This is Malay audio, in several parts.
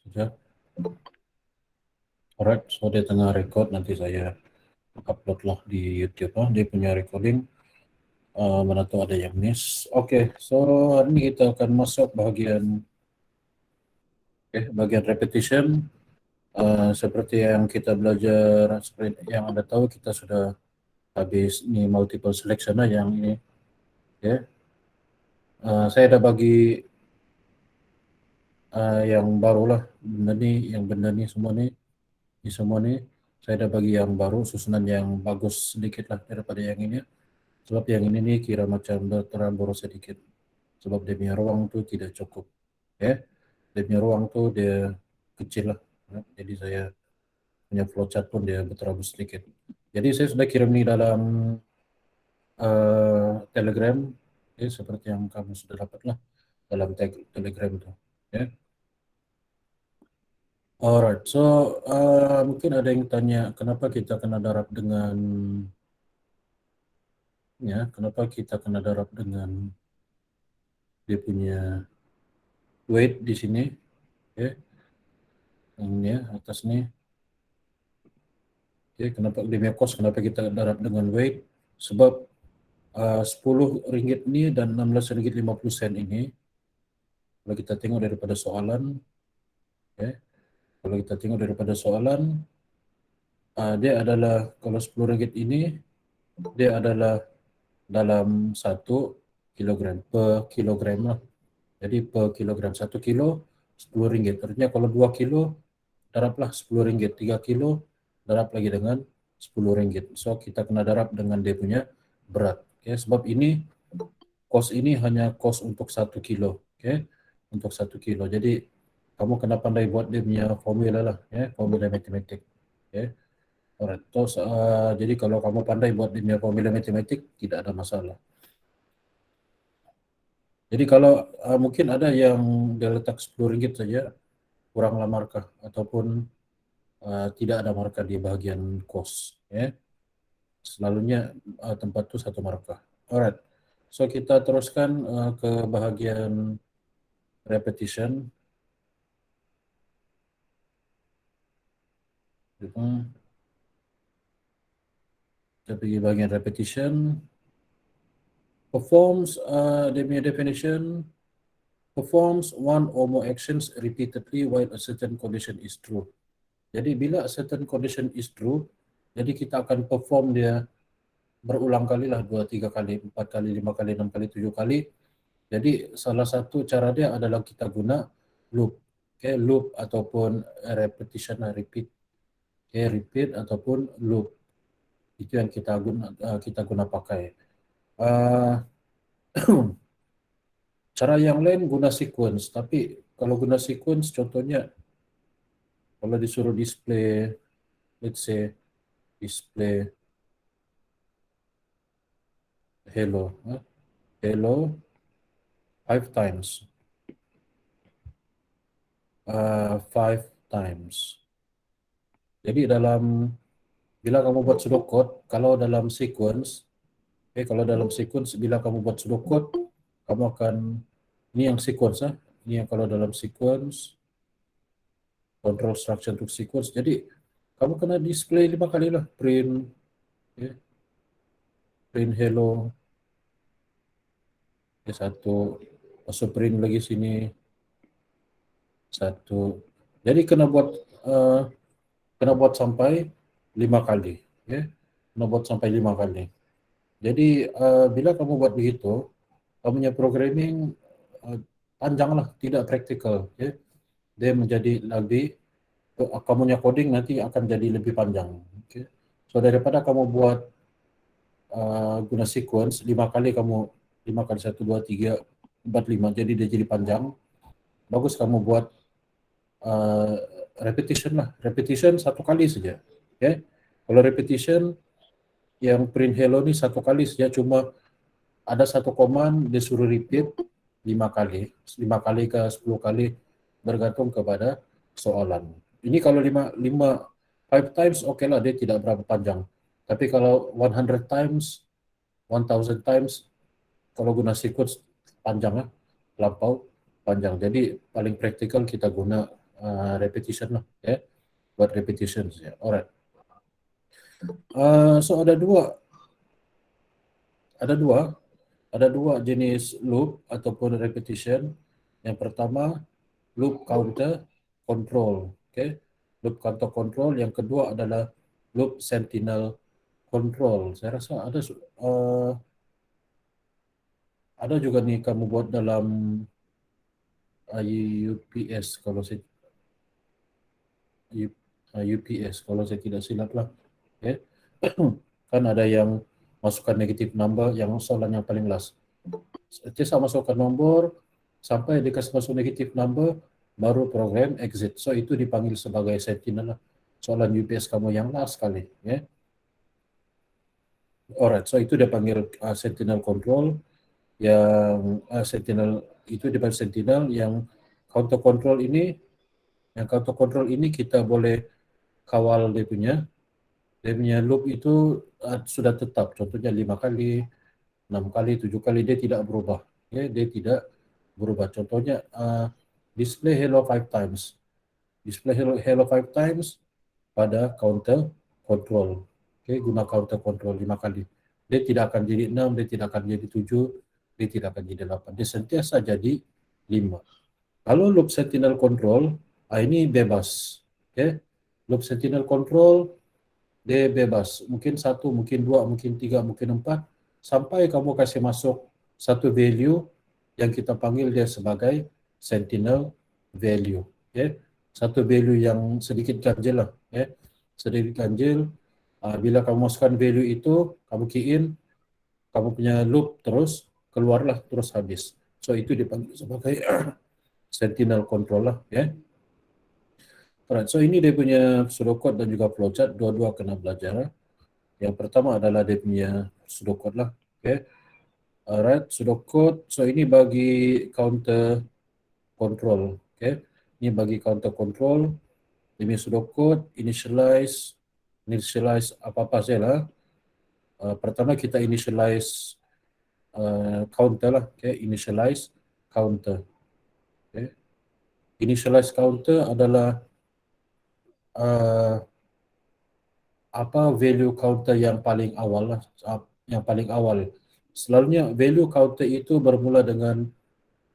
Sudah. Alright, so dia tengah record, nanti saya upload lah di YouTube. Dia punya recording. Mana tuh ada yang miss. Oke, so hari ini kita akan masuk bagian repetition. Seperti yang kita belajar, seperti yang Anda tahu, kita sudah habis ini multiple selection yang ini. Saya ada bagi yang baru lah, benda nih semua nih, saya ada bagi yang baru, susunan yang bagus sedikit lah daripada yang ini. Sebab yang ini nih kira macam terlalu boros sedikit. Sebab dia punya ruang tuh tidak cukup. Dia punya ruang tuh dia kecil lah. Jadi saya punya flowchart pun dia berterabur sedikit. Jadi saya sudah kirim nih dalam Telegram, seperti yang kamu sudah dapat lah dalam Telegram itu. Alright, so mungkin ada yang tanya kenapa kita kena darab dengan dia punya weight di sini, ini atas nih. Kenapa dia punya cost, kenapa kita darab dengan weight? Sebab 10 ringgit ini dan 16 ringgit 50 sen ini, kalau kita tengok daripada soalan, dia adalah, kalau 10 ringgit ini, dia adalah dalam 1 kilogram, per kilogram lah. Jadi per kilogram, 1 kilo 10 ringgit. Artinya kalau 2 kilo, darablah 10 ringgit. 3 kilo, darab lagi dengan 10 ringgit. So, kita kena darab dengan dia punya berat. Sebab ini, kos ini hanya kos untuk 1 kilo. Untuk 1 kilo. Jadi, kamu kena pandai buat dia punya formula lah. Formula matematik. Alright. Terus, jadi kalau kamu pandai buat dia punya formula matematik, tidak ada masalah. Jadi kalau mungkin ada yang dia letak 10 ringgit saja, kuranglah markah, ataupun tidak ada markah di bagian kos. Selalunya tempat itu 1 markah. Alright, so kita teruskan ke bahagian repetition. Kita pergi bahagian repetition. Performs, dia punya definition, performs one or more actions repeatedly while a certain condition is true. Jadi bila a certain condition is true, jadi kita akan perform dia berulang kali lah, 2, 3 kali, 4 kali, 5 kali, 6 kali, 7 kali. Jadi salah satu cara dia adalah kita guna loop. Loop ataupun repetition, repeat. Repeat ataupun loop. Itu yang kita guna pakai. Cara yang lain guna sequence, tapi kalau guna sequence contohnya kalau disuruh display, let's say display hello 5 times. 5 times. Jadi bila kamu buat pseudocode, kalau dalam sequence, bila kamu buat pseudocode, kamu akan, ini yang sequence, ini yang kalau dalam sequence, control structure untuk sequence. Jadi kamu kena display 5 kali lah, print hello, satu, masuk print lagi sini, satu. Jadi kena buat sampai 5 kali. Kena buat sampai 5 kali. Jadi bila kamu buat begitu, kamu punya programming panjang lah, tidak praktikal. Dia menjadi lebih, kamu punya coding nanti akan jadi lebih panjang. So daripada kamu buat guna sequence 5 kali, 1, 2, 3, 4, 5, jadi dia jadi panjang. Bagus kamu buat repetition lah. Repetition 1 kali saja. Kalau repetition yang print hello ini 1 kali saja, cuma ada 1 command dia suruh repeat 5 kali. 5 kali ke 10 kali bergantung kepada soalan. Ini kalau 5 times oke lah, dia tidak berapa panjang. Tapi kalau 100 times, 1000 times, kalau guna sequence panjang lah, lampau panjang. Jadi paling praktikal kita guna repetition lah, ya, buat repetition ya. Alright. So ada dua jenis loop ataupun repetition. Yang pertama loop counter control, okay? Loop counter control. Yang kedua adalah loop sentinel control. Saya rasa ada juga nih kamu buat dalam UPS kalau saya UPS kalau saya tidak silap lah, okay? Kan ada yang masukkan negatif number, yang soalan yang paling last. Saya masukkan nombor sampai dikasih masuk negatif number, baru program exit. So itu dipanggil sebagai sentinel lah. Soalan UPS kamu yang last kali, ya. Alright, so itu dia panggil sentinel control. Yang sentinel itu dipanggil sentinel. Yang counter control ini kita boleh kawal dia punya loop itu sudah tetap. Contohnya 5 kali, 6 kali, 7 kali, dia tidak berubah. Ya, dia tidak berubah. Contohnya display hello 5 times. Display hello 5 times pada counter control. Okay, guna counter control 5 kali. Dia tidak akan jadi 6, dia tidak akan jadi 7, dia tidak akan jadi 8. Dia sentiasa jadi 5. Kalau loop sentinel control, ini bebas. Okay? Loop sentinel control, dia bebas. Mungkin 1, mungkin 2, mungkin 3, mungkin 4. Sampai kamu kasih masuk satu value yang kita panggil dia sebagai sentinel value. Okay? Satu value yang sedikit ganjil lah. Okay? Sedikit ganjil. Bila kamu masukkan value itu, kamu key in, kamu punya loop terus, keluarlah terus habis. So itu dipanggil sebagai sentinel control lah. Okay? Alright, so ini dia punya pseudocode dan juga flowchart, dua-dua kena belajar. Yang pertama adalah dia punya pseudocode lah. Okay? Alright, pseudocode. So ini bagi counter control. Okay? Ini bagi counter control. Dia punya pseudocode, initialize apa-apa saja lah. Pertama kita initialize counter lah. Okay? Initialize counter. Okay? Initialize counter adalah apa value counter yang paling awal lah, yang paling awal. Selalunya value counter itu bermula dengan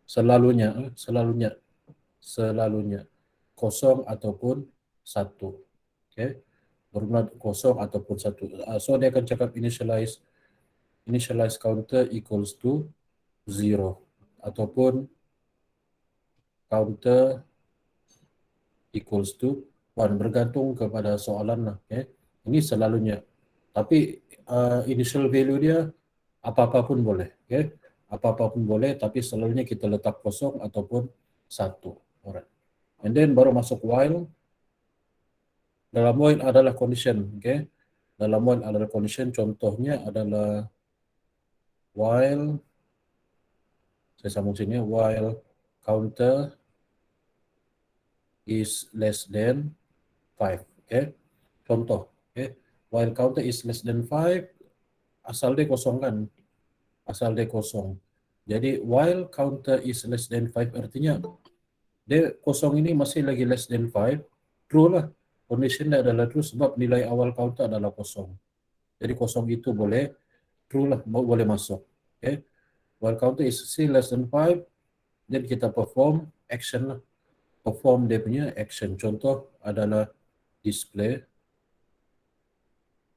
selalunya kosong ataupun satu. Okay? Bermula kosong ataupun satu. So dia akan cakap initialize counter equals to 0 ataupun counter equals to 1, bergantung kepada soalan lah. Okay? Ini selalunya. Tapi initial value dia apa-apa pun boleh. Okay? Apa-apa pun boleh, tapi selalunya kita letak kosong ataupun satu. Alright. And then baru masuk while. Dalam while adalah condition. Okay? Dalam while adalah condition. Contohnya adalah while, saya sambung sini, while counter is less than 5. Okay? Contoh. Okay? While counter is less than 5, asal dia kosong kan? Asal dia kosong. Jadi while counter is less than 5 artinya dia kosong ini masih lagi less than 5, true lah. Condition adalah true sebab nilai awal counter adalah kosong. Jadi kosong itu boleh, true lah, boleh masuk. Okay? While counter is still less than 5, then kita perform action lah. Perform dia punya action. Contoh adalah display.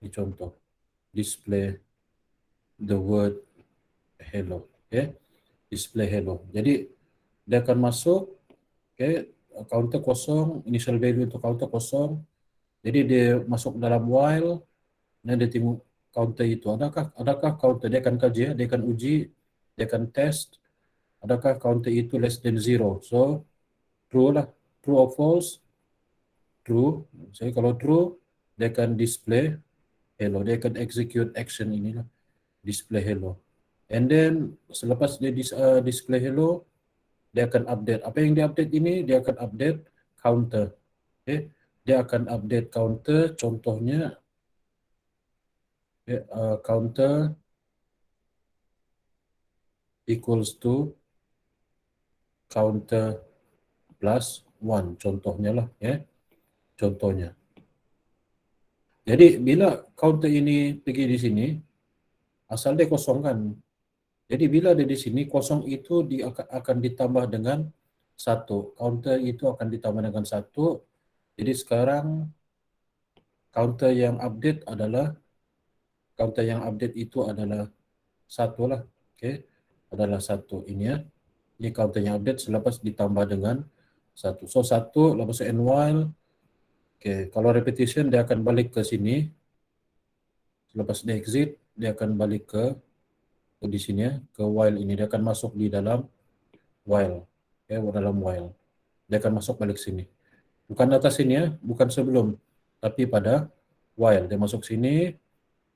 Ini contoh. Display the word hello. Okay? Display hello. Jadi dia akan masuk, okay, counter kosong, initial value untuk counter kosong. Jadi dia masuk dalam while, dan dia tengok counter itu. Adakah counter, dia akan kaji, dia akan uji, dia akan test, adakah counter itu less than 0. So, true lah. True or false? True. Jadi kalau true, dia akan display hello. Dia akan execute action inilah, display hello. And then, selepas dia display hello, dia akan update. Apa yang dia update ini? Dia akan update counter. Okay? Dia akan update counter, contohnya counter equals to counter plus 1 contohnya lah ya, contohnya. Jadi bila counter ini pergi di sini, asal dia kosong kan. Jadi bila dia di sini, kosong itu akan ditambah dengan 1. Counter itu akan ditambah dengan 1. Jadi sekarang counter yang update itu adalah 1 lah. Okey. Adalah 1 ini ya. Ini counter yang update selepas ditambah dengan 1. So 1 lepas itu n while. Okey, kalau repetition dia akan balik ke sini. Selepas dia exit, dia akan balik ke di sini ya, ke while ini. Dia akan masuk di dalam while. Ya, dalam while. Dia akan masuk balik sini. Bukan atas sini ya, bukan sebelum. Tapi pada while. Dia masuk sini,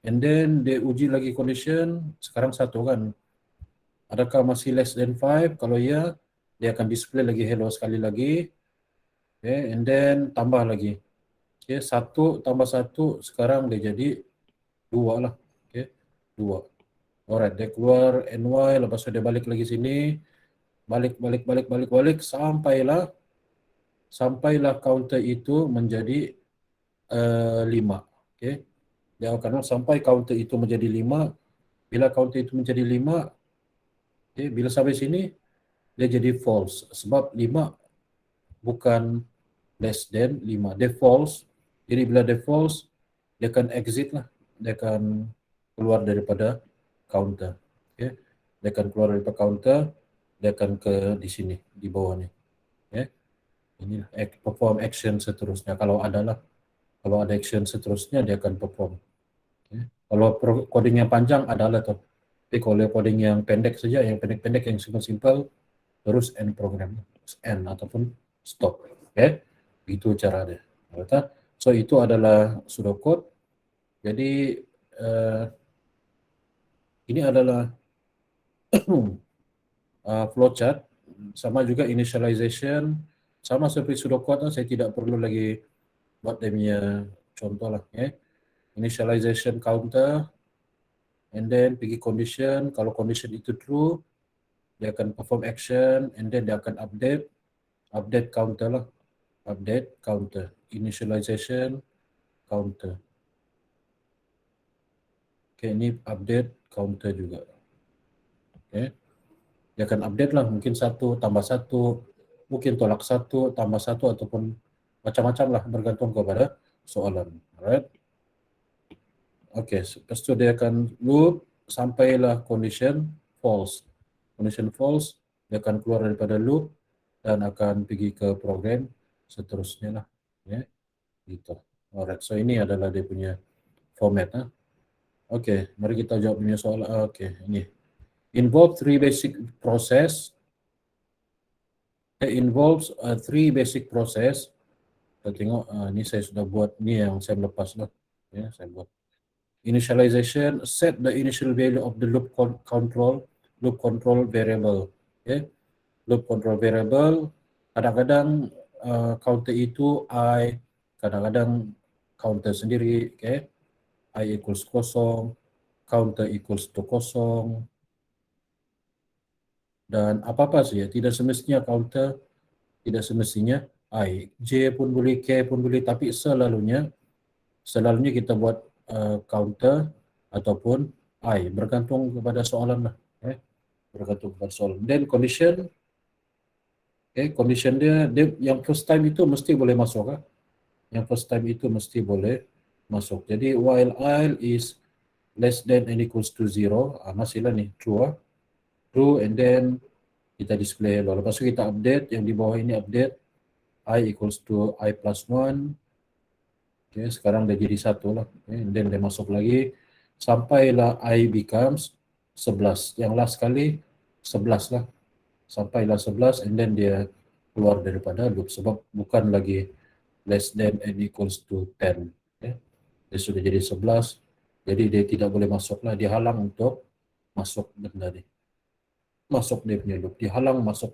and then dia uji lagi condition, sekarang 1 kan. Adakah masih less than 5? Kalau ya, dia akan display lagi hello sekali lagi. Okay, and then tambah lagi. Okay, 1 tambah 1, sekarang dia jadi 2 lah. Okay, 2. Alright, dia keluar NY, lepas itu dia balik lagi sini. Balik, sampailah counter itu menjadi 5. Okay. Dia akan sampai counter itu menjadi 5. Bila counter itu menjadi 5, okay, bila sampai sini, dia jadi false. Sebab 5 bukan less than 5. Dia false. Jadi bila dia false, dia akan exit lah. Dia akan keluar daripada counter. Okay. Dia akan keluar daripada counter, dia akan ke di sini, di bawah ni. Okay. Ini perform action seterusnya. Kalau ada action seterusnya, dia akan perform. Okay. Kalau coding yang panjang adalah tu. Tapi kalau coding yang pendek saja, yang pendek-pendek, yang simple-simple, terus end program, end ataupun stop. Okay. Itu cara dia. So itu adalah pseudocode. Jadi ini adalah flowchart, sama juga initialization, sama seperti pseudocode, saya tidak perlu lagi buat dia punya contoh lah. Okay. Initialization counter, and then pergi condition, kalau condition itu true, dia akan perform action, and then dia akan update counter lah, update counter, initialization counter. Okay, ini update counter juga. Okay. Dia akan update lah, mungkin 1 tambah 1, mungkin tolak 1 tambah 1, ataupun macam-macam lah, bergantung kepada soalan. Alright. Okay, lepas itu dia akan loop sampailah condition false. Condition false, dia akan keluar daripada loop dan akan pergi ke program seterusnya lah. Ya, gitu. Alright, so ini adalah dia punya format. Okay, mari kita jawab punya soalan. Okay, ini. Involve 3 basic process. It involves 3 basic process. Kita tengok, ini saya sudah buat, ini yang saya lepas lah. Ya, saya buat. Initialization, set the initial value of the loop control variable. Okay. Loop control variable, kadang-kadang counter itu I, kadang-kadang counter sendiri. Okay. I equals 0, counter equals to 0, dan apa-apa saja, tidak semestinya counter, tidak semestinya I. J pun boleh, K pun boleh, tapi selalunya kita buat counter ataupun I, bergantung kepada soalan lah. Bergantung kepada soalan. Then condition, condition dia yang first time itu mesti boleh masuk. Yang first time itu mesti boleh masuk. Jadi while I is less than and equals to 0, masihlah nih true. True, and then kita display hello. Lepas itu kita update, yang di bawah ini update I equals to I plus 1. Okay, sekarang dia jadi 1 lah. Okay, and then dia masuk lagi sampailah I becomes 11. Yang last kali 11 lah. Sampailah 11, and then dia keluar daripada loop sebab bukan lagi less than and equals to 10. Okay. Dia sudah jadi 11. Jadi dia tidak boleh masuk lah. Dia halang untuk masuk benda ni. Masuk dia punya loop. Dia halang masuk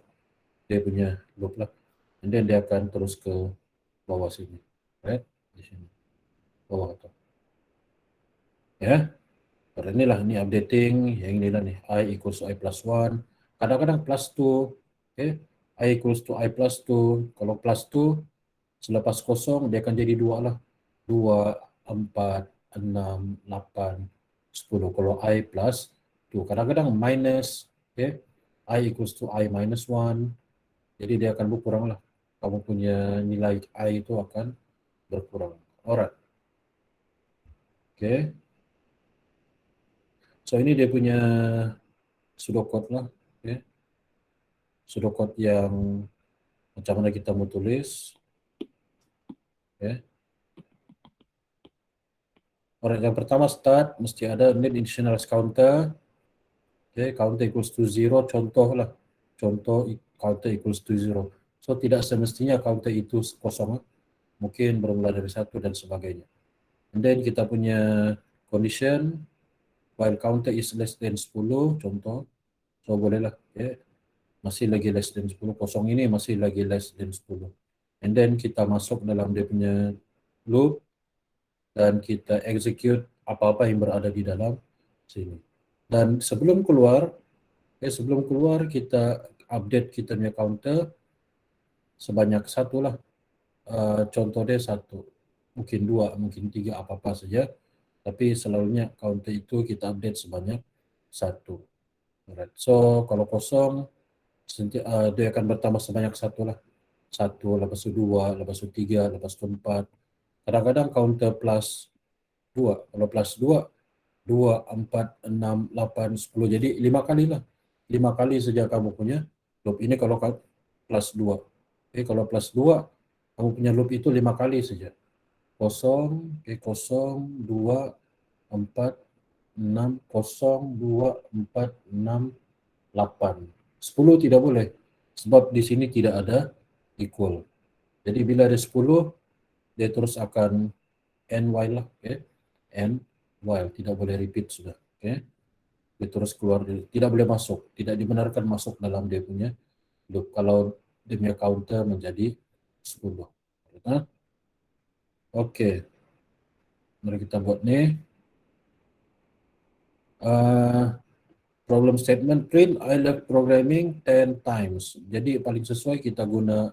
dia punya loop lah. And then dia akan terus ke bawah sini. Right? Di sini. Bawah tu. Ya. Pada inilah, ini updating. Yang inilah nih. I equals to I plus 1. Kadang-kadang plus 2. Okay. I equals to I plus 2. Kalau plus 2, selepas kosong, dia akan jadi 2 lah. 2, 4, 6, 8, 10. Kalau I plus 2. Kadang-kadang minus, okay? I equals to I minus 1. Jadi dia akan berkurang lah. Kamu punya nilai I itu akan berkurang. Alright. Okay. So ini dia punya pseudocode lah. Okay. Pseudocode yang macam mana kita mau tulis. Okay. Alright, yang pertama start mesti ada need initialize counter. Okay, counter equals to 0, contoh lah. Contoh counter equals to 0. So tidak semestinya counter itu kosong. Mungkin bermula dari 1 dan sebagainya. And then kita punya condition while counter is less than 10, contoh. So bolehlah. Okay. Masih lagi less than 10. Kosong ini masih lagi less than 10. And then kita masuk dalam dia punya loop dan kita execute apa-apa yang berada di dalam sini. Dan sebelum keluar kita update kita punya counter sebanyak 1 lah. Contoh dia 1, mungkin 2, mungkin 3, apa-apa saja. Tapi selalunya counter itu kita update sebanyak 1. Alright. So kalau kosong, dia akan bertambah sebanyak 1 lah. 1, lepas itu 2, lepas itu 3, lepas itu 4. Kadang-kadang counter plus 2. Kalau plus 2, 2, 4, 6, 8, 10. Jadi 5 kali lah. 5 kali saja kamu punya loop. Ini kalau plus 2. Kalau plus 2, kamu punya loop itu 5 kali saja. 0, 0, 2, 4, 6, 0, 2, 4, 6, 8. 10 tidak boleh. Sebab di sini tidak ada equal. Jadi bila ada 10, dia terus akan n while lah. N while, tidak boleh repeat sudah. Dia terus keluar, tidak boleh masuk, tidak dibenarkan masuk dalam dia punya loop kalau dia punya counter menjadi 10. Oke, mari kita buat nih. Problem statement print I love programming 10 times. Jadi paling sesuai kita guna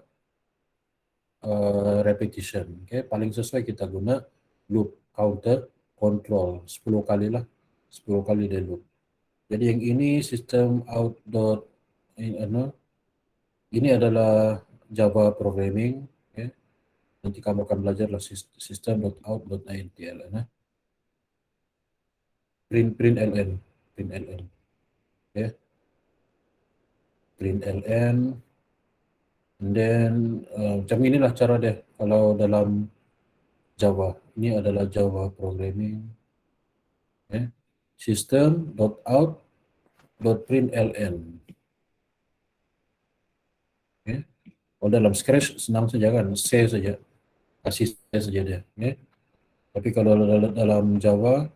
repetition. Paling sesuai kita guna loop counter control 10 kali lah. 10 kali dia loop. Jadi yang ini system out dot ini adalah Java programming. Nanti kamu akan belajar lah system.out.intl. Print ln. Print ln. And then macam inilah cara dia kalau dalam Java. Ini adalah Java programming. System.out.println. Kalau dalam Scratch senang saja kan, C saja, kasih C saja dia. Tapi kalau dalam Java,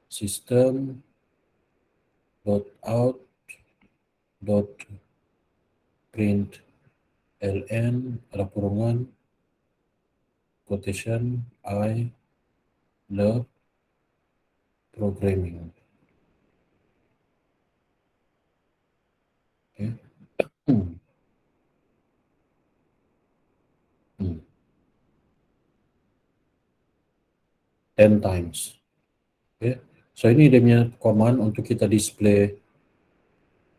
system.out.println ada kurungan quotation I love programming. 10 times. So ini dia punya command untuk kita display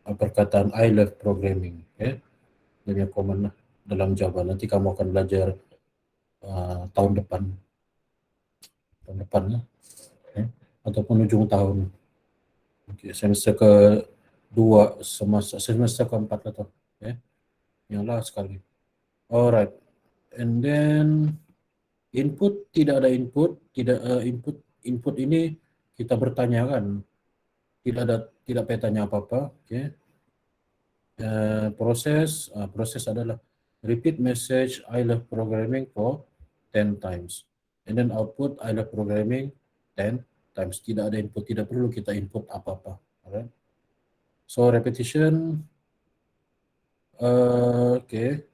perkataan I love programming. Dia punya command lah dalam Java. Nanti kamu akan belajar tahun depan lah. Ataupun ujung tahun. Semester ke-2, semester ke-4 lah tuh. Nyala sekali. Alright. And then input, tidak ada input, input ini kita bertanyakan, tidak petanya apa-apa. Proses adalah repeat message I love programming for 10 times, and then output I love programming 10 times. Tidak ada input, tidak perlu kita input apa-apa. Alright. So repetition.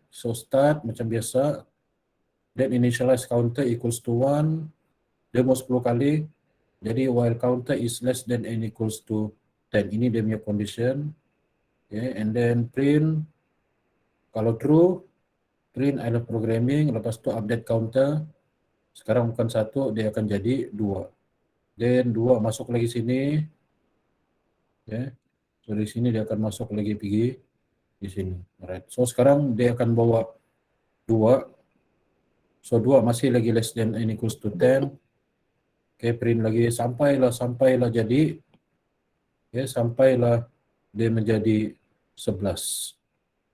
So start macam biasa. Then initialize counter equals to 1. Dia mau 10 kali. Jadi while counter is less than n equals to 10. Ini dia punya condition. And then print Kalau true, print I love programming, lepas itu update counter, sekarang bukan 1, dia akan jadi 2. Dan 2 masuk lagi sini, ya. So di sini dia akan masuk lagi pergi di sini. Alright. So sekarang dia akan bawa 2. So 2 masih lagi less than and equals to 10. Oke, print lagi sampailah jadi, ya, sampailah dia menjadi 11.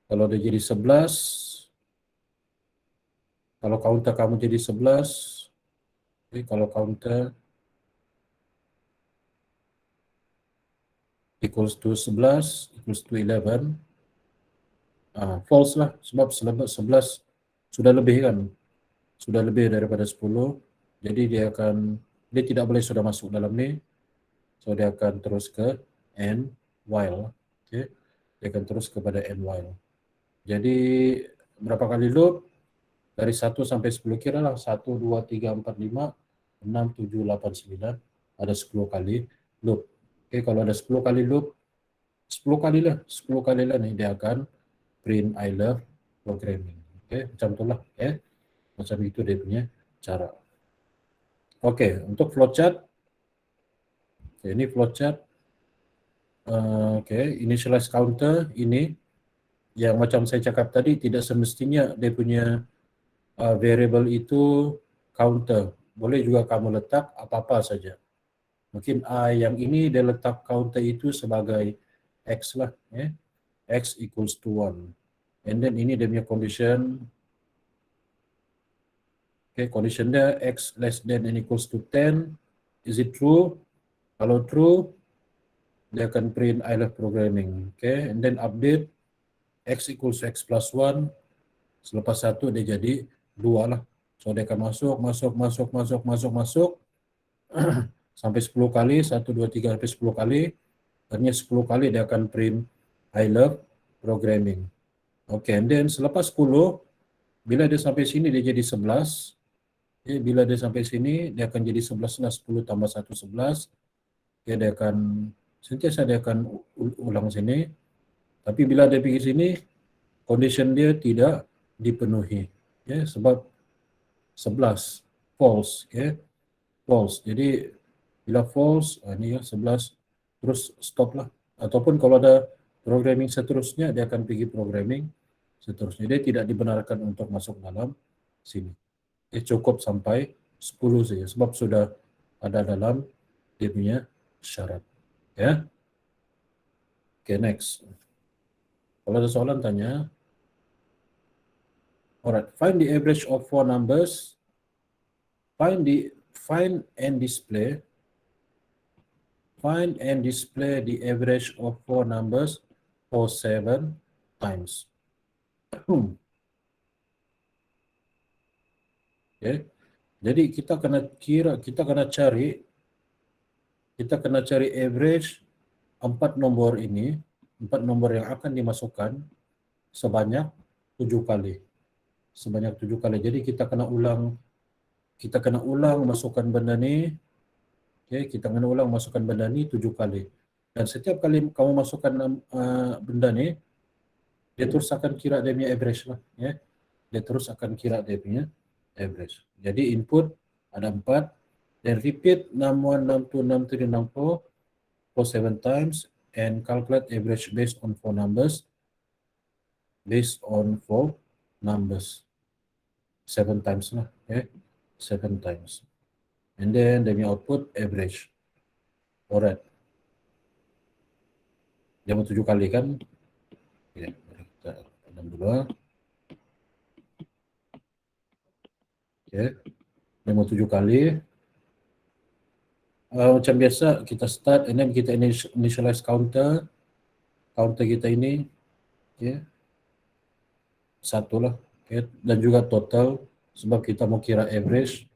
Kalau dia jadi 11, kalau counter kamu jadi 11, oke, kalau counter equals to 11, equals to 11, false lah, sebab 11 sudah lebih kan, sudah lebih daripada 10, jadi dia tidak boleh sudah masuk dalam ni, so dia akan terus ke and while, oke, dia akan terus kepada and while. Jadi berapa kali loop? Dari 1 sampai 10 kira lah, 1, 2, 3, 4, 5, 6, 7, 8, 9, ada 10 kali loop. Oke, kalau ada 10 kali loop, 10 kali lah nih dia akan print I love programming. Oke, macam itulah, ya. Macam itu dia punya cara. Oke, untuk flowchart, oke, ini flowchart. Oke, initialize counter ini yang macam saya cakap tadi, tidak semestinya dia punya variable itu counter. Boleh juga kamu letak apa-apa saja. Mungkin yang ini dia letak counter itu sebagai X lah, ya. X equals to 1. And then ini dia punya condition. Okay, condition dia X less than and equals to 10. Is it true? Kalau true, dia akan print I love programming. Okay, and then update X equals to X plus 1. Selepas 1 dia jadi 2 lah. So dia akan masuk sampai 10 kali, 1, 2, 3 sampai 10 kali. Artinya 10 kali dia akan print I love programming. Oke, and then selepas 10, bila dia sampai sini dia jadi 11. Okay, bila dia sampai sini dia akan jadi 11 lah, 10 tambah 1, 11. Okay, dia akan sentiasa dia akan ulang sini. Tapi bila dia pergi sini, condition dia tidak dipenuhi. Okay, sebab 11 false, okay? False. Jadi bila false, ini ya 11, terus stop lah. Ataupun kalau ada programming seterusnya, dia akan pergi programming seterusnya. Dia tidak dibenarkan untuk masuk dalam sini. Cukup sampai 10 saja, sebab sudah ada dalam dia punya syarat. Ya. Oke, next. Kalau ada soalan tanya. Alright, find the average of 4 numbers. Find and display the average of 4 numbers for 7 times. Okay. Jadi kita kena cari average 4 nombor ini, 4 nombor yang akan dimasukkan sebanyak 7 kali. Sebanyak 7 kali. Jadi kita kena ulang masukkan benda ni. Okay, kita kena ulang masukkan benda ni 7 kali. Dan setiap kali kamu masukkan benda ni, dia terus akan kira dia punya average lah. Ya. Dia terus akan kira dia punya average. Jadi input ada 4, then repeat 61, 62, 63, 64 for 7 times and calculate average based on 4 numbers. 7 times lah. Okay. 7 times. And then dia punya output average. Alright. Dia mau 7 kali kan? Ya, kita tanam dulu. Oke. Dia mau 7 kali. Macam biasa kita start and then kita initialize counter. Counter kita ini, okay, 1 lah. Okay. Dan juga total sebab kita mau kira average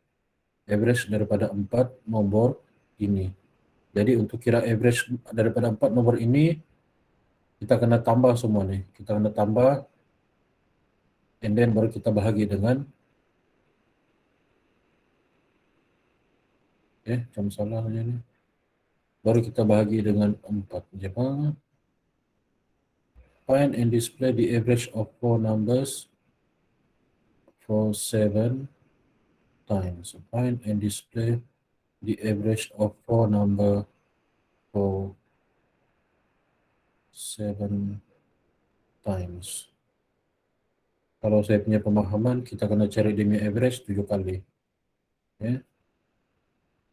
daripada 4 nombor ini. Jadi untuk kira average daripada 4 nombor ini, kita kena tambah semua nih. Kita kena tambah and then baru kita bahagi dengan macam salah aja nih. Baru kita bahagi dengan 4. Jangan. find and display the average of 4 numbers for 7 times. Find and display the average of 4 number for 7 times. Kalau saya punya pemahaman, kita kena cari demi average 7 kali. Ya.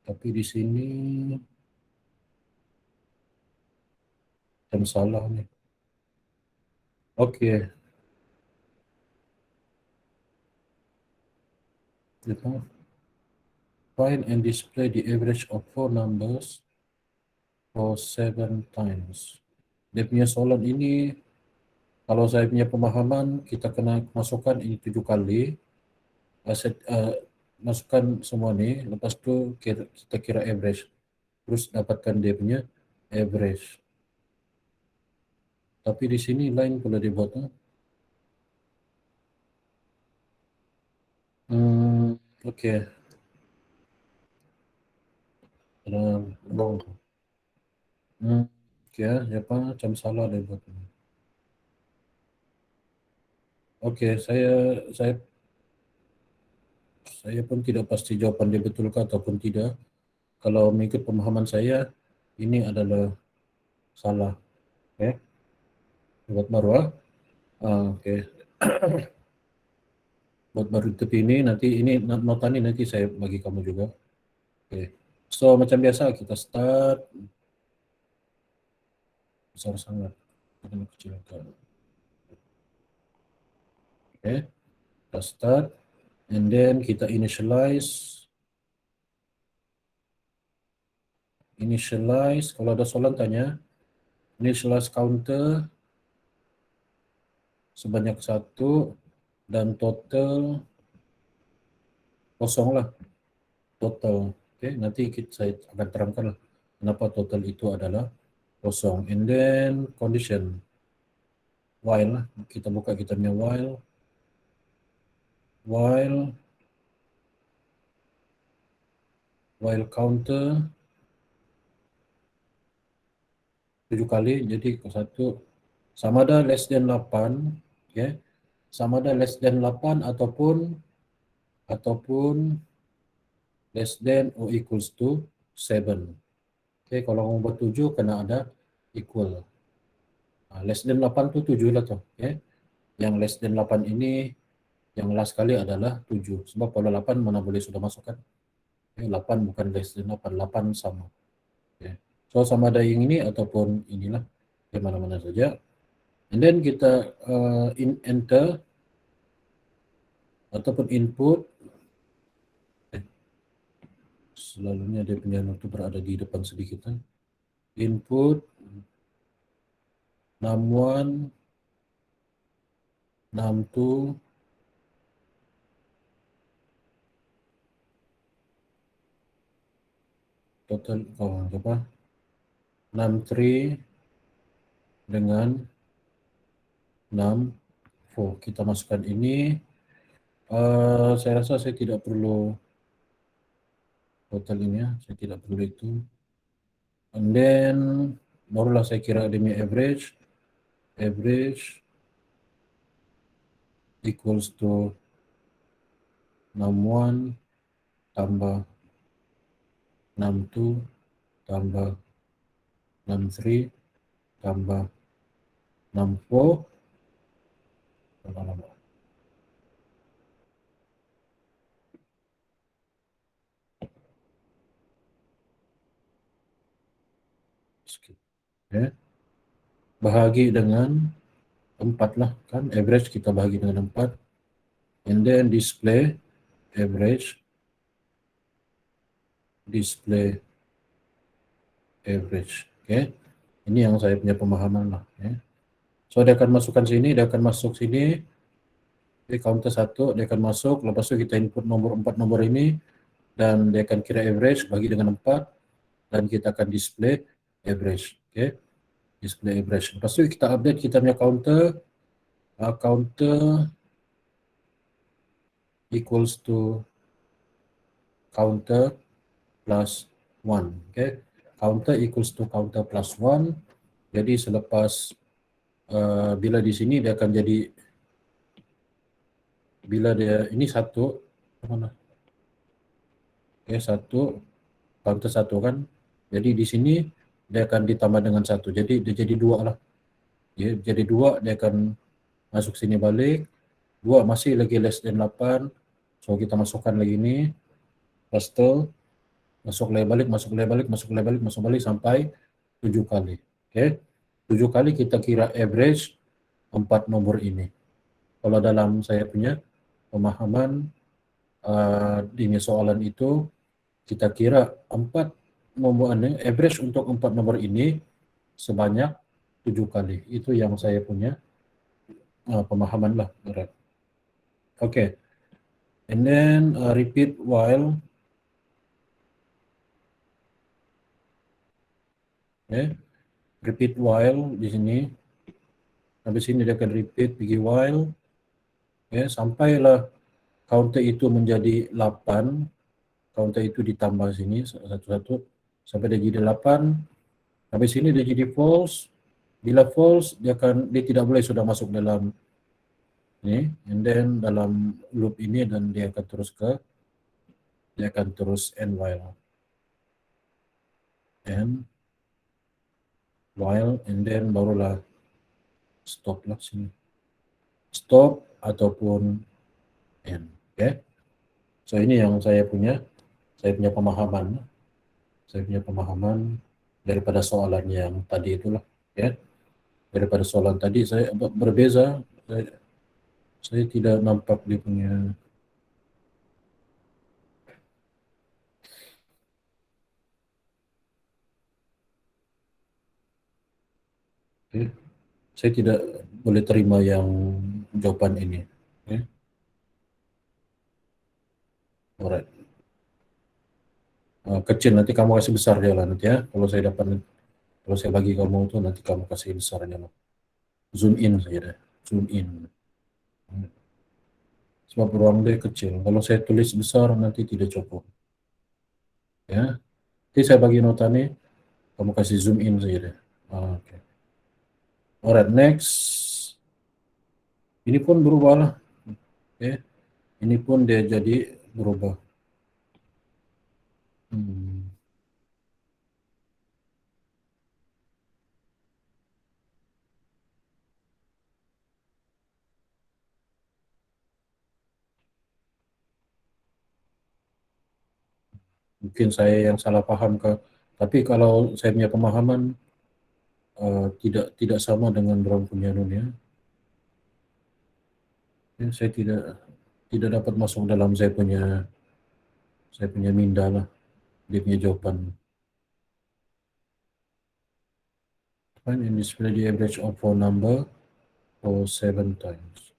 Tapi di sini yang salah nih. Oke. Kita find and display the average of 4 numbers for 7 times. Dia punya soalan ini, kalau saya punya pemahaman, kita kena masukkan ini 7 kali. Masukkan semua nih, lepas tu kita kira average. Terus dapatkan dia punya average. Tapi di sini lain pula dibuat. Oke. Long. Oke, siapa macam salah dia buat. Oke, saya pun tidak pasti jawapan dia betulkah ataupun tidak. Kalau mengikut pemahaman saya, ini adalah salah. Oke. Buat Marwah. Oke. Buat baru tepi ini, nanti ini nota ini nanti saya bagi kamu juga. Oke. So, macam biasa kita start. Besar sangat. Kita kecilkan. Oke. Kita start. And then kita initialize. Kalau ada soalan tanya. Initialize counter sebanyak 1 dan total kosong lah. Total. Oke, nanti saya akan terangkan lah kenapa total itu adalah kosong. And then condition while lah. Kita buka kita punya while counter 7 kali, jadi ke 1 sama ada less than 8, okay? Sama ada less than 8 ataupun less than or equals to 7. Okay, kalau kamu buat 7 kena ada equal. Less than 8 tu 7 lah tu. Okay? Yang less than 8 ini yang last kali adalah 7. Sebab kalau 8 mana boleh sudah masukkan. Okay, 8 bukan less than 8, 8 sama. Okay. So sama ada yang ini ataupun inilah. Okay, mana-mana saja. And then kita enter ataupun input. Selalunya dia punya notu berada di depan sedikit. Input 61, 62, total apa? 63 dengan 64. Kita masukkan ini. Saya rasa saya tidak perlu total ini ya. Saya tidak perlu itu. And then barulah saya kira demi average. Average equals to 61 tambah 62 tambah 63 tambah 64 tambah ya. Bahagi dengan 4 lah kan, average kita bahagi dengan 4, and then display average okay. Ini yang saya punya pemahaman lah ya. So dia akan masukkan sini, dia akan masuk sini, di counter 1 dia akan masuk, lepas itu kita input nomor 4 nomor ini dan dia akan kira average bagi dengan 4 dan kita akan display average. Okay. Display average. Lepas itu kita update kita punya counter equals to counter plus 1. Okay. Counter equals to counter plus 1. Jadi selepas bila di sini dia akan jadi, bila dia ini satu, mana? Oke, satu, counter satu kan. Jadi di sini dia akan ditambah dengan satu. Jadi dia jadi dua lah. Ya, jadi dua, dia akan masuk sini balik. Dua masih lagi less than 8. So kita masukkan lagi ini. Paste. Masuk lagi balik, masuk lagi balik, masuk lagi balik, masuk balik sampai 7 kali. Oke. 7 kali kita kira average 4 nomor ini. Kalau dalam saya punya pemahaman ini soalan itu, kita kira 4 nomor ini, average untuk 4 nomor ini sebanyak 7 kali. Itu yang saya punya pemahaman lah. Okay. And then repeat while. Okay. Repeat while di sini. Habis ini dia akan repeat pergi while. Okay. Sampailah counter itu menjadi 8. Counter itu ditambah sini satu-satu sampai dia jadi 8. Habis ini dia jadi false. Bila false, dia tidak boleh sudah masuk dalam ini, and then dalam loop ini, dan dia akan terus and while, and then barulah stop lah sini. Stop ataupun end. Okay. So ini yang saya punya pemahaman. Saya punya pemahaman daripada soalan yang tadi itulah. Ya. Daripada soalan tadi saya berbeza. Saya tidak nampak dia punya. Okay. Saya tidak boleh terima yang jawapan ini. Okay. Alright. Kecil, nanti kamu kasih besar dia lah nanti ya. Kalau saya bagi kamu itu, nanti kamu kasih besarnya lah. Zoom in saja deh. Zoom in. Sebab ruang dia kecil. Kalau saya tulis besar nanti tidak cukup. Ya. Nanti saya bagi nota nih, kamu kasih zoom in saja deh. Okay. Alright, next. Ini pun berubah lah. Okay. Ini pun dia jadi berubah. Mungkin saya yang salah paham ke, tapi kalau saya punya pemahaman tidak sama dengan orang punya dunia. Ya, saya tidak dapat masuk dalam saya punya minda lah, dia punya jawapan. Find and display the average of 4 number for 7 times.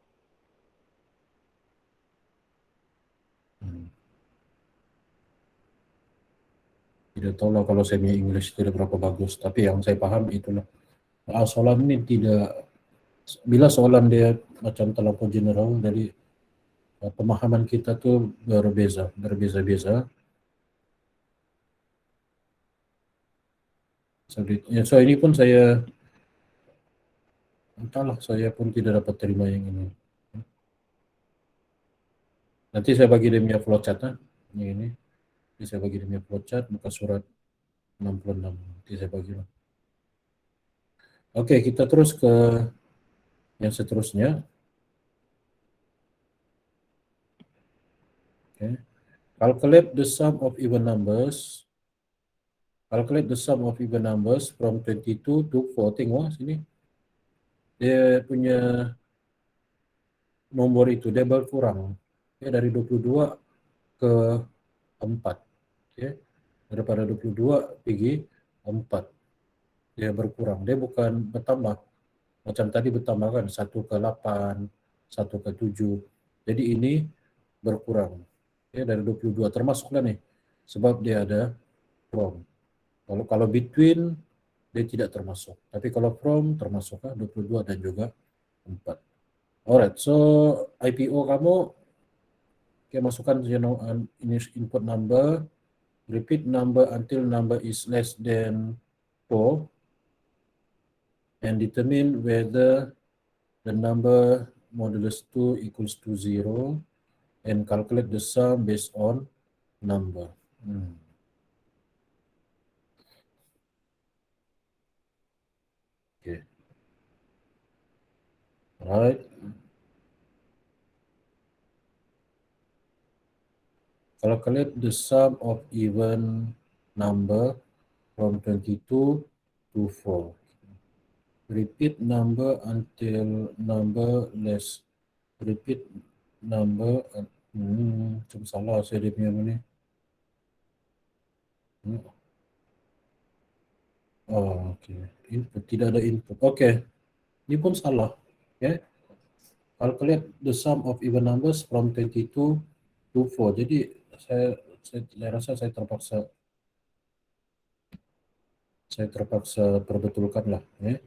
Tidak tahu lah kalau saya punya English tidak berapa bagus, tapi yang saya paham itulah. Soalan ini bila soalan dia macam terlalu general, jadi pemahaman kita tuh berbeza-beza. So ini pun saya, entahlah, saya pun tidak dapat terima yang ini. Nanti saya bagi dia punya flowchart lah, ini. Nanti saya bagi dia punya flowchart, muka surat 66. Nanti saya bagi lah. Oke, kita terus ke yang seterusnya. Okay. Calculate the sum of even numbers. Calculate the sum of even numbers from 22 to 4. Tengok sini. Dia punya nomor itu, dia berkurang. Okay, dari 22 ke 4. Okay. Daripada 22 pergi 4. Dia berkurang. Dia bukan bertambah. Macam tadi bertambah kan, 1 ke 8, 1 ke 7. Jadi ini berkurang. Okay, dari 22 termasuklah nih. Sebab dia ada from. Kalau between dia tidak termasuk. Tapi kalau from termasuk 22 dan juga 4. Alright, so IPO kamu masukkan ini input number, repeat number until number is less than 4. and determine whether the number modulus 2 equals to 0 and calculate the sum based on number. Okay. Right. Calculate the sum of even number from 22 to 4. Repeat number until number less. Repeat number. Macam salah saya dia punya ni. Oh, okay. Input, tidak ada input. Okay. Ini pun salah. Okay. Calculate the sum of even numbers from 22 to 4. Jadi saya rasa saya terpaksa perbetulkan lah. Okay.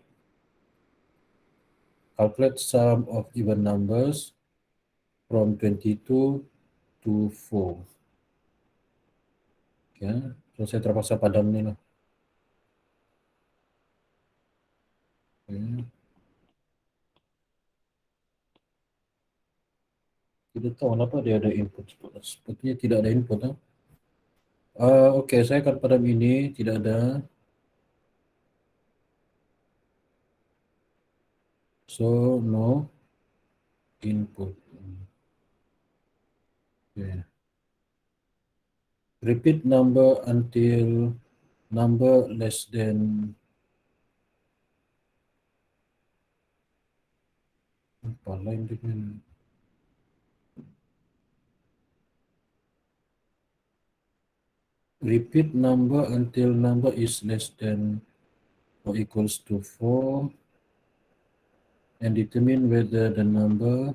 Calculate sum of even numbers from 22 to 4. Okay. So saya terpaksa padam ni lah. Okay. Tidak tahu kenapa dia ada input. Sepertinya tidak ada input. Okay, saya akan padam ini. Tidak ada. So, no input. Okay. Repeat number until number less than apa lain dengan repeat number until number is less than or equals to 4 and determine whether the number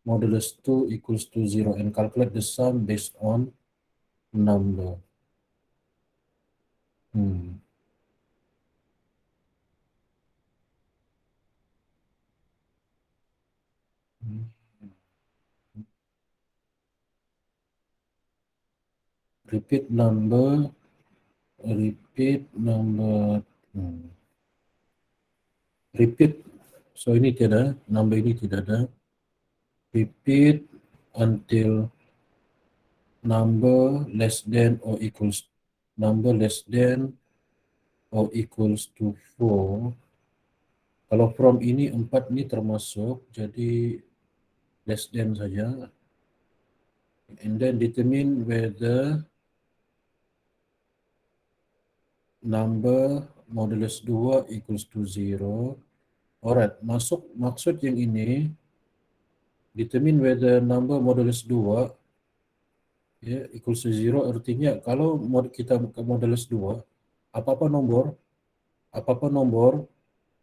modulus 2 equals to 0 and calculate the sum based on number. Repeat number. Repeat. So ini tidak, number ini tidak ada. Repeat until number less than or equals to 4. Kalau from ini 4 ini termasuk, jadi less than saja. And then determine whether number modulus 2 equals to 0. Alright, maksud yang ini, determine whether number modulus 2 equals to 0, artinya kalau kita ke modulus 2, apa-apa nombor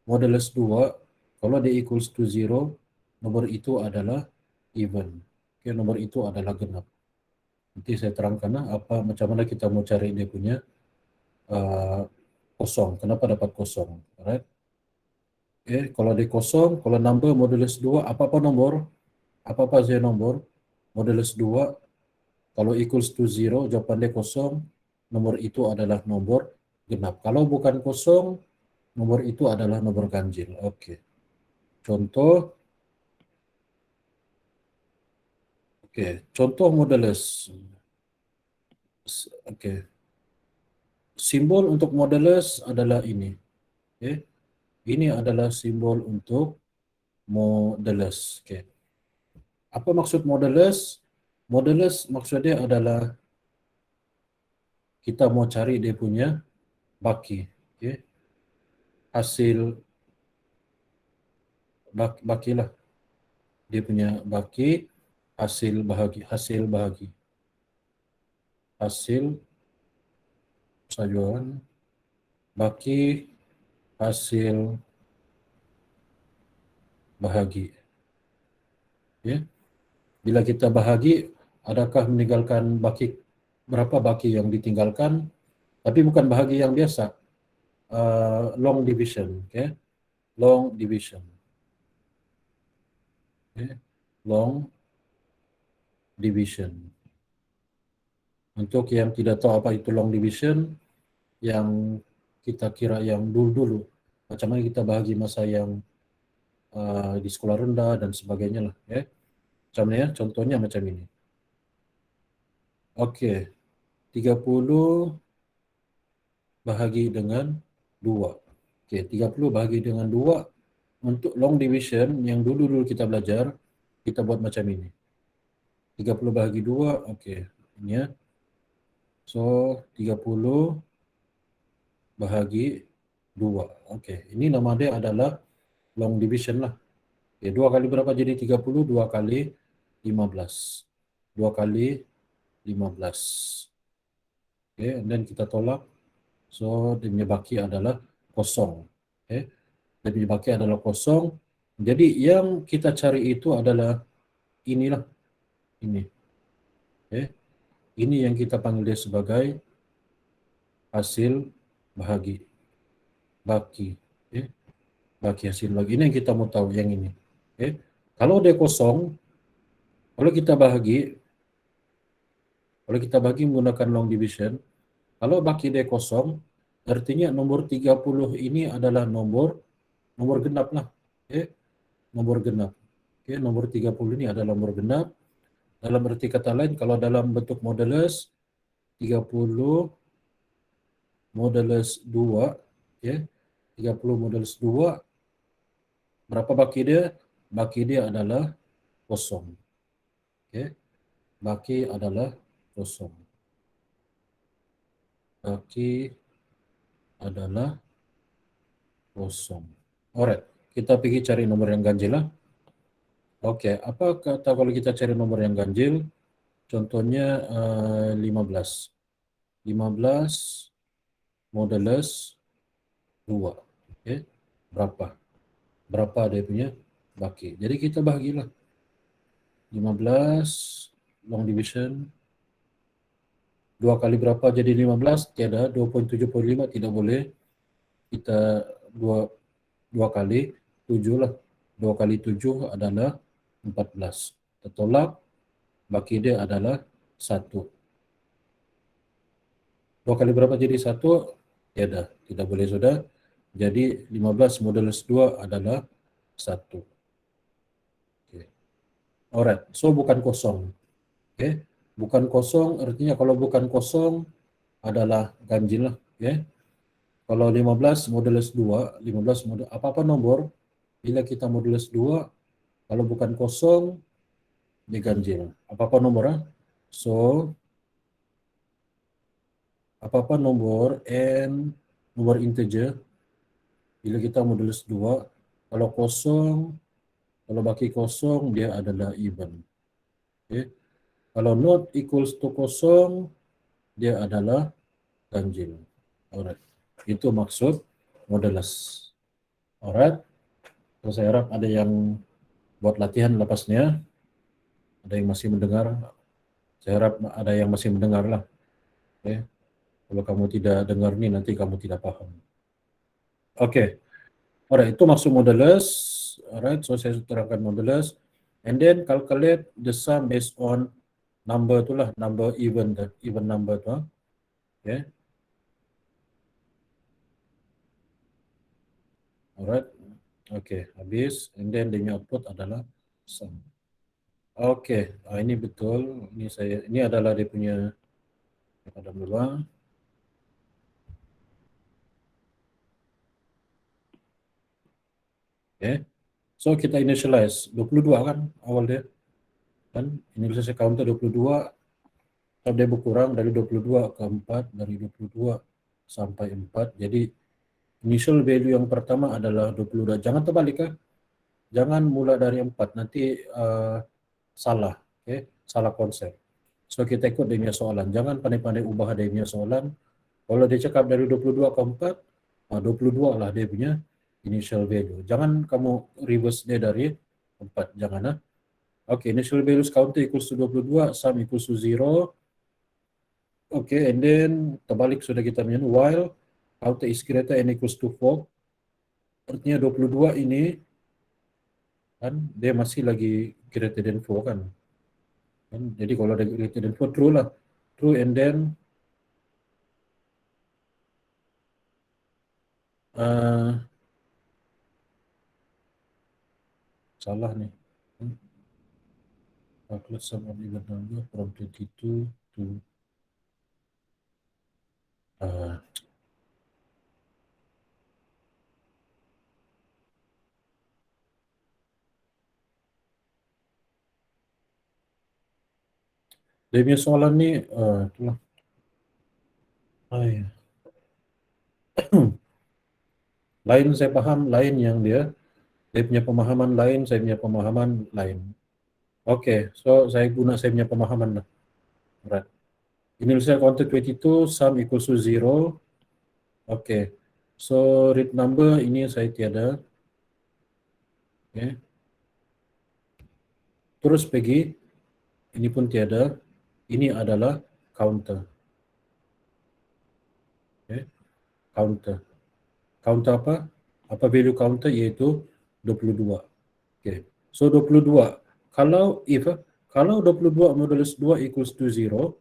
modulus 2, kalau dia equals to 0, nomor itu adalah even. Okay, nomor itu adalah genap. Nanti saya terangkan macam mana kita mau cari dia punya kosong. Kenapa dapat kosong? Alright. Okay, kalau dia kosong, kalau number modulus 2, apa-apa saja nombor modulus 2, kalau equals to 0, jawapan dia kosong, nomor itu adalah nomor genap. Kalau bukan kosong, nomor itu adalah nomor ganjil. Oke. Contoh. Oke, contoh modulus. Oke. Simbol untuk modulus adalah ini. Oke. Ini adalah simbol untuk modulus. Oke. Apa maksud modulus? Modulus maksudnya adalah kita mau cari dia punya baki. Oke. Hasil bakilah. Dia punya baki, hasil bahagi. Hasil sayuran, baki, hasil bahagi. Ya. Bila kita bahagi, adakah meninggalkan baki, berapa baki yang ditinggalkan? Tapi bukan bahagi yang biasa, long division. Okay? Long division. Okay? Long division. Untuk yang tidak tahu apa itu long division, yang kita kira yang dulu-dulu, macam mana kita bahagi masa yang di sekolah rendah dan sebagainya lah. Ya. Macam ni ya, contohnya macam ini. Okey, 30 bahagi dengan 2. Okey, 30 bahagi dengan 2. Untuk long division yang dulu-dulu kita belajar, kita buat macam ini. 30 bahagi 2, okey. Ini ya. So, 30 bahagi 2. Okey, ini nama dia adalah long division lah. Okay, 2 kali berapa jadi 30? 2 kali 15. 2 kali 15. Okay, dan kita tolak. So, dia punya baki adalah kosong. Okay, dia punya baki adalah kosong. Jadi, yang kita cari itu adalah inilah. Ini. Okay, ini yang kita panggil dia sebagai hasil bahagi. Baki. Okay, baki hasil bagi. Ini yang kita mau tahu, yang ini. Okay, kalau dia kosong, kalau kita bagi menggunakan long division, kalau baki dia kosong, artinya nomor 30 ini adalah nomor genap lah. Okay? Nomor genap. Okay? Nomor 30 ini adalah nomor genap. Dalam arti kata lain, kalau dalam bentuk modulus, 30 modulus 2, okay? 30 modulus 2, berapa baki dia? Baki dia adalah kosong. Okay? Baki adalah kosong. Baki adalah kosong. Alright, kita pergi cari nomor yang ganjil lah. Okey, apa kata kalau kita cari nomor yang ganjil? Contohnya 15. 15 modulus 2. Okey, berapa? Berapa dia punya baki? Jadi kita bahagilah. 15 long division 2 kali berapa jadi 15? Tiada, 2.75 tidak boleh. Kita 2 kali 7 lah. 2 kali 7 adalah 14. Tertolak, baki dia adalah 1. 2 kali berapa jadi 1? Tiada, tidak boleh sudah. Jadi 15 modulus 2 adalah 1. Okay. Alright, so bukan kosong. Okay. Bukan kosong, artinya kalau bukan kosong adalah ganjil lah. Okay. Kalau 15 modulus 2, 15 modul, apa-apa nomor, bila kita modulus 2, kalau bukan kosong, dia ganjil. Apa-apa nomor, so apa-apa nomor n, nomor integer, bila kita modulus 2, kalau kosong, kalau baki kosong, dia adalah even. Okay. Kalau not equals to kosong, dia adalah ganjil. Alright, itu maksud modulus. Alright, so, saya harap ada yang buat latihan lepasnya, ada yang masih mendengar. Saya harap ada yang masih mendengar lah. Okay. Kalau kamu tidak dengar ni, nanti kamu tidak paham. Okay. Alright, itu maksud modulus. Alright, so saya terangkan modulus. And then calculate the sum based on number tu lah, number even number tu. Okay. Alright. Okay, habis. And then the output adalah sum. Okay, ini betul. Ini adalah dia punya pada mula. Okay. So kita initialize 22 kan awal dia. Kan initialize counter 22. Kalau dia berkurang dari 22 ke 4, dari 22 sampai 4. Jadi initial value yang pertama adalah 22. Jangan terbalik kan. Jangan mula dari 4, nanti salah. Okay? Salah konsep. So kita ikut dia punya soalan. Jangan pandai-pandai ubah dia punya soalan. Kalau dia cakap dari 22 ke 4, 22 lah dia punya initial value. Jangan kamu reverse dia dari 4. Jangan lah. Okay, initial values counter equals to 22, sum equals to 0. Okay, and then terbalik sudah kita punya while counter is greater and equals to 4. Artinya 22 ini kan dia masih lagi greater than 4 kan. Jadi kalau dia greater than 4 true lah. true, and then salah nih. Calculate sum of even number from 22 to dia punya soalan nih itulah. Lain saya paham, lain yang dia punya pemahaman lain, saya punya pemahaman lain. Oke, so saya guna saya punya pemahaman lah. Right. Initial counter 22, sum equals to 0. Oke, so read number ini saya tiada. Oke. Terus pergi, ini pun tiada. Ini adalah counter. Oke, counter. Counter apa? Apa value counter? Yaitu 22. Oke, so 22. Kalau 22 modulus 2 equals to 0,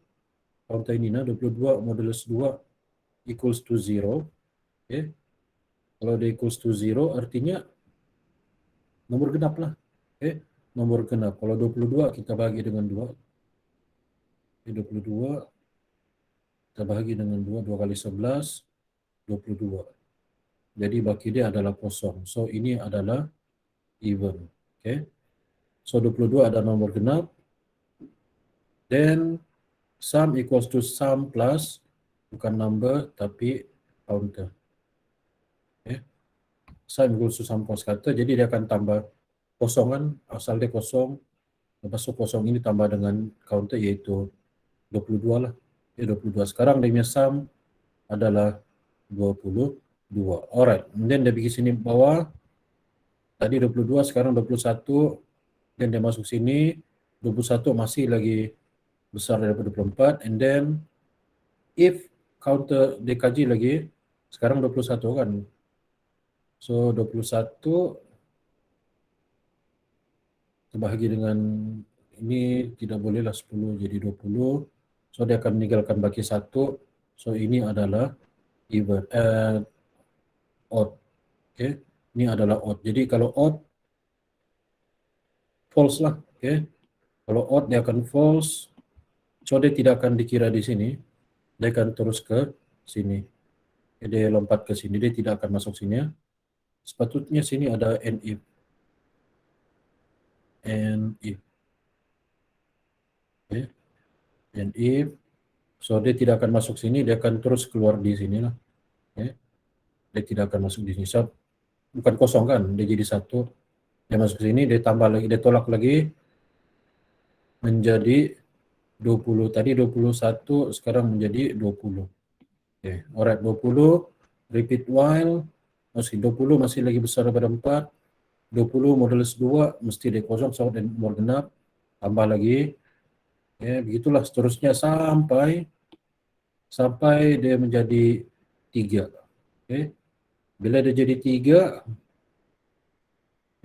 counter ini 22 modulus 2 equals to 0. Okay. Kalau dia equals to 0 artinya nomor genap lah. Okay. Nomor genap. Kalau 22 kita bagi dengan 2. Okay. 22 kita bagi dengan 2. 2 kali 11, 22. Jadi bagi dia adalah kosong. So ini adalah even. Okay. So 22 ada nomor genap. Then sum equals to sum plus, bukan number tapi counter. Okay. Sum equals to sum plus counter, jadi dia akan tambah kosongan, asal dia kosong, lepas itu kosong ini tambah dengan counter yaitu 22 lah. Ya, 22. Sekarang dia punya sum adalah 22. Alright, kemudian dia bikin sini bawah, tadi 22, sekarang 21, dan dia masuk sini, 21 masih lagi besar daripada 24, and then if counter dia kaji lagi, sekarang 21 kan. So 21 terbahagi dengan ini tidak bolehlah 10 jadi 20. So dia akan meninggalkan baki 1. So ini adalah even odd. Okay. Ini adalah odd. Jadi kalau odd false lah. Okay. Kalau odd dia akan false. So dia tidak akan dikira di sini. Dia akan terus ke sini. Dia lompat ke sini. Dia tidak akan masuk sini. Sepatutnya sini ada and if. And if. Okay. And if. So dia tidak akan masuk sini. Dia akan terus keluar di sini lah. Okay. Dia tidak akan masuk di sini. So, bukan kosong kan. Dia jadi 1. Dia masuk sini. Dia tambah lagi. Dia tolak lagi. Menjadi 20. Tadi 21, sekarang menjadi 20. Okay. Alright, 20. Repeat while. Masih 20 masih lagi besar daripada 4. 20 modulus 2 mesti dia kosong, so dan nomor genap. Tambah lagi. Okay. Begitulah seterusnya sampai dia menjadi 3. Okay. Bila dia jadi 3,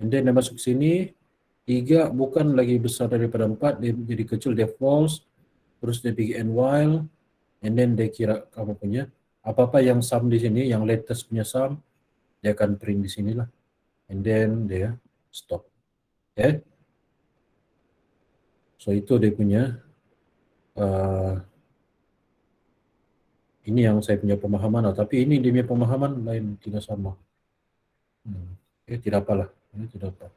and then dia masuk sini, 3 bukan lagi besar daripada 4, dia jadi kecil, dia false. Terus dia pergi and while, and then dia kira kamu punya apa-apa yang sum di sini, yang latest punya sum, dia akan print di sini lah, and then dia stop. Okay. So itu dia punya ini yang saya punya pemahaman lah. Tapi ini dia punya pemahaman lain, tidak sama. Okay, tidak apalah. Ini tidak apa.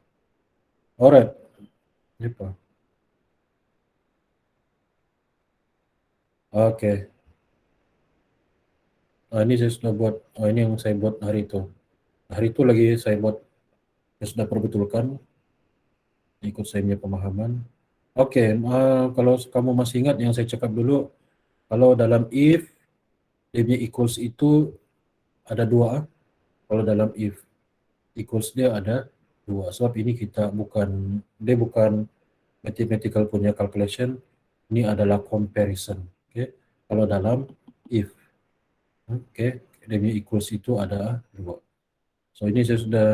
Alright. Apa? Okay. Ini saya sudah buat. Ini yang saya buat hari itu. Hari itu lagi saya buat. Saya sudah perbetulkan. Ikut saya punya pemahaman. Oke. Kalau kamu masih ingat yang saya cakap dulu. Kalau dalam if, dia punya equals itu ada 2. Kalau dalam if, equals dia ada 2. Sebab ini kita dia bukan mathematical punya calculation. Ini adalah comparison. Okay. Kalau dalam if, okay, dia punya equals itu ada 2. So ini saya sudah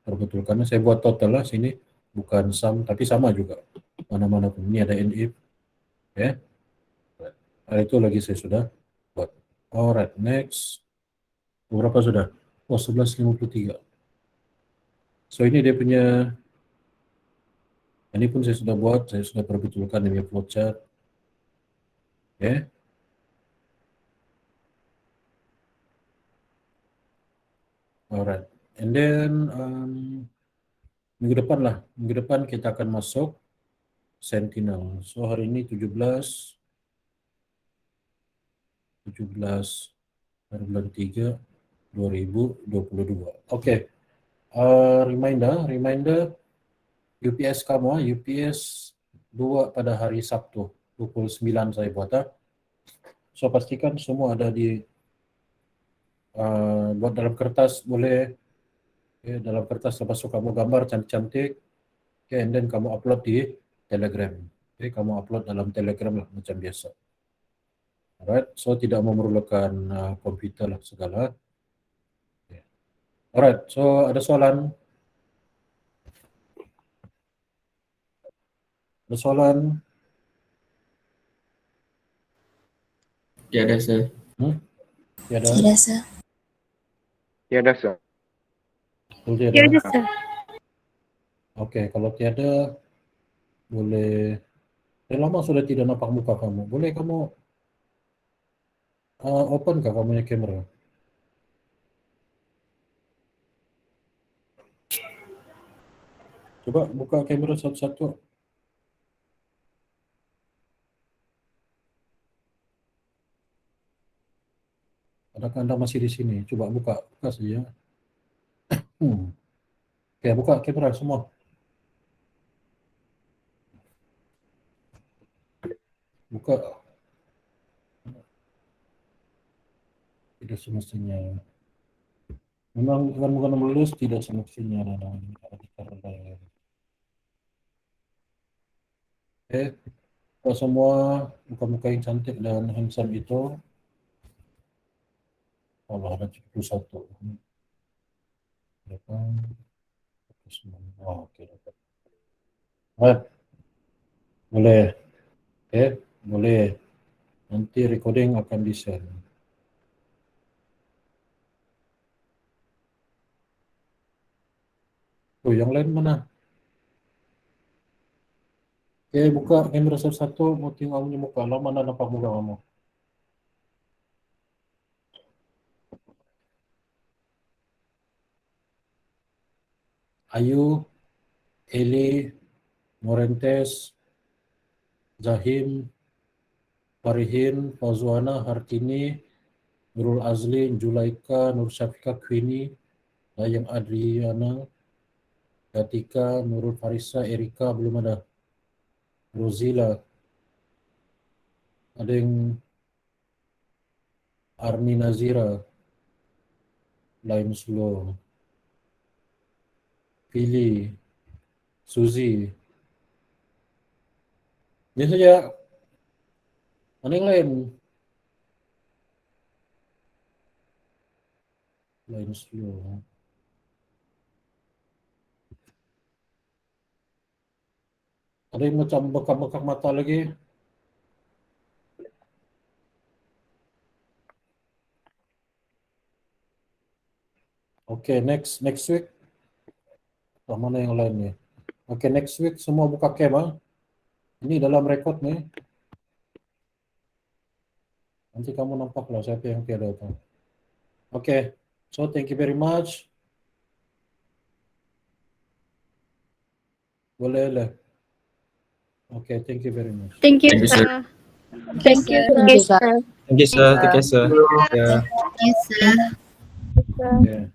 perbetulkan. Saya buat total lah sini, bukan sum, tapi sama juga. Mana-mana pun. Ini ada and if. Okay. Itu lagi saya sudah buat. Alright, next. Berapa sudah? Oh, 11.53. So ini dia punya, ini pun saya sudah buat, saya sudah perbetulkan dia punya flowchart. Okay. Alright, and then minggu depan kita akan masuk Sentinel. So hari ini 17 hari bulan 3 2022. Oke. Reminder UPS kamu, UPS 2 pada hari Sabtu pukul 9 saya buat. So pastikan semua ada di buat dalam kertas boleh, okay, dalam kertas lepas itu kamu gambar cantik-cantik, okay, and then kamu upload di Telegram. Okay, kamu upload dalam Telegram lah macam biasa. Alright, so tidak memerlukan komputer lah segala. Okay. Alright, so ada soalan? Ada soalan? Tiada, Sir. Tiada? Tiada, Sir. Tiada, Sir. Tiada? Tiada, Sir. Oke, kalau tiada boleh. Lama sudah tidak nampak muka kamu. Boleh kamu open kah kamu punya kamera? Coba buka kamera satu-satu. Adakah Anda masih di sini? Coba buka saja. Oke, buka kamera semua. Buka. Tidak semestinya. Memang bukan lulus tidak semestinya Oke, kita semua muka-muka yang cantik dan handsome itu. Allah, ada 71. Oh, oke, dapat. Boleh. Oke, boleh. Nanti recording akan di-share. Oh, yang lain mana? Oke, buka kamera satu-satu, mau tengok kamu muka. Lama mana nampak muka kamu? Ayu, Eli, Morentes, Zahim, Farihin, Fauzuana, Hartini, Nurul Azlin, Julaika, Nur Syafika, Queenie, Dayang Adriana, Datika, Nurul Farisa, Erika, belum ada. Rozila, ada yang Arni Nazira, Lain Slow, Pili, Suzy. Ini saja. Mana yang lain? Lain Slow. Ada yang macam bekak-bekak mata lagi? Oke, next week. Mana yang lain nih? Oke, next week semua buka cam. Ini dalam record nih. Nanti kamu nampak lah siapa yang tiada itu. Oke, so thank you very much. Boleh lah. Oke, thank you very much. Thank you, Thank you, sir. sir. Thank you, sir. Thank you, sir. Take care, sir. Yeah. Yes, sir. Okay.